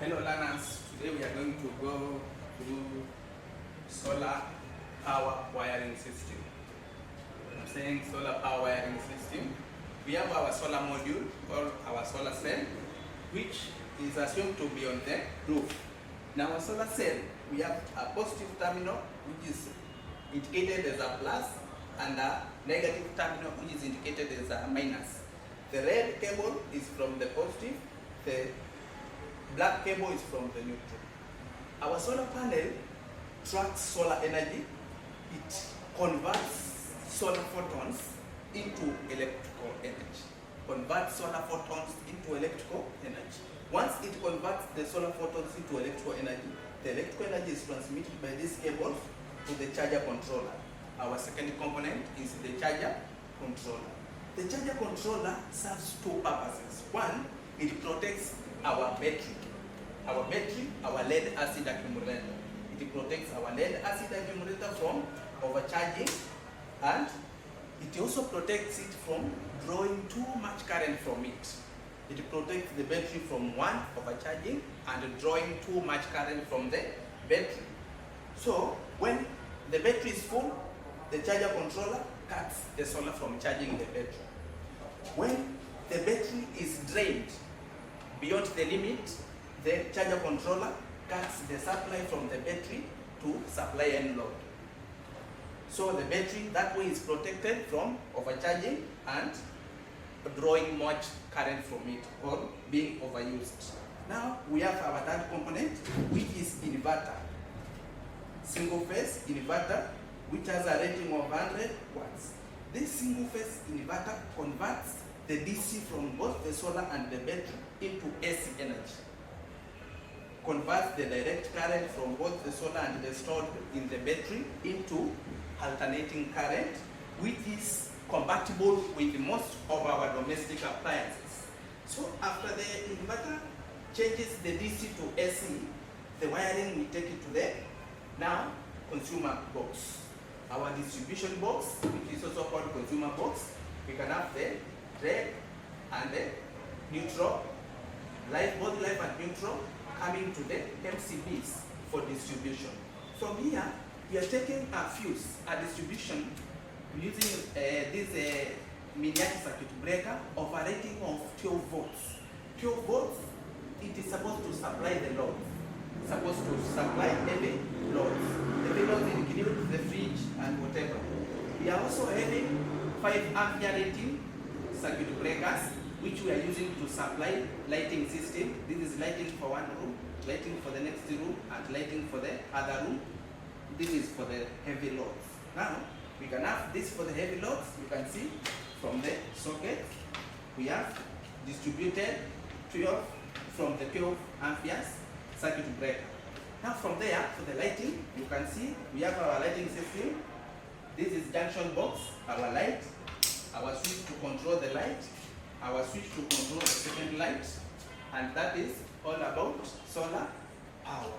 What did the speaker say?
Hello learners, today we are going to go through solar power wiring system. I'm saying solar power wiring system. We have our solar module or our solar cell, which is assumed to be on the roof. Now our solar cell, we have a positive terminal which is indicated as a plus and a negative terminal which is indicated as a minus. The red cable is from the positive, the black cable is from the neutral. Our solar panel tracks solar energy. It converts solar photons into electrical energy. Converts solar photons into electrical energy. Once it converts the solar photons into electrical energy, the electrical energy is transmitted by these cables to the charger controller. Our second component is the charger controller. The charger controller serves two purposes. One, it protects our battery. Our lead acid accumulator. It protects our lead acid accumulator from overcharging, and it also protects it from drawing too much current from it. It protects the battery from one, overcharging, and drawing too much current from the battery. So when the battery is full, the charger controller cuts the solar from charging the battery. When the battery is drained beyond the limit, the charger controller cuts the supply from the battery to supply end load. So the battery that way is protected from overcharging and drawing much current from it or being overused. Now we have our third component, which is inverter. Single phase inverter, which has a rating of 100 watts. This single phase inverter converts the DC from both the solar and the battery into AC energy. Converts the direct current from both the solar and the stored in the battery into alternating current, which is compatible with most of our domestic appliances. So after the inverter changes the DC to AC, the wiring we take it to the now consumer box. Our distribution box, which is also called consumer box, we can have the red and the neutral, both live and neutral, coming to the MCBs for distribution. From here, we are taking a fuse, a distribution, using this miniature circuit breaker of a rating of 12 volts. 12 volts, it is supposed to supply the load. Supposed to supply heavy loads. Heavy loads include the fridge and whatever. We are also having 5 ampere rating circuit breakers, which we are using to supply lighting system. This is lighting for one room, lighting for the next room, and lighting for the other room. This is for the heavy loads. Now, we can have this for the heavy loads. You can see from the socket, we have distributed 12 from the 12 amperes circuit breaker. Now from there, for the lighting, you can see we have our lighting system. This is junction box, our light, our switch to control the light, our switch to control the second light, and that is all about solar power.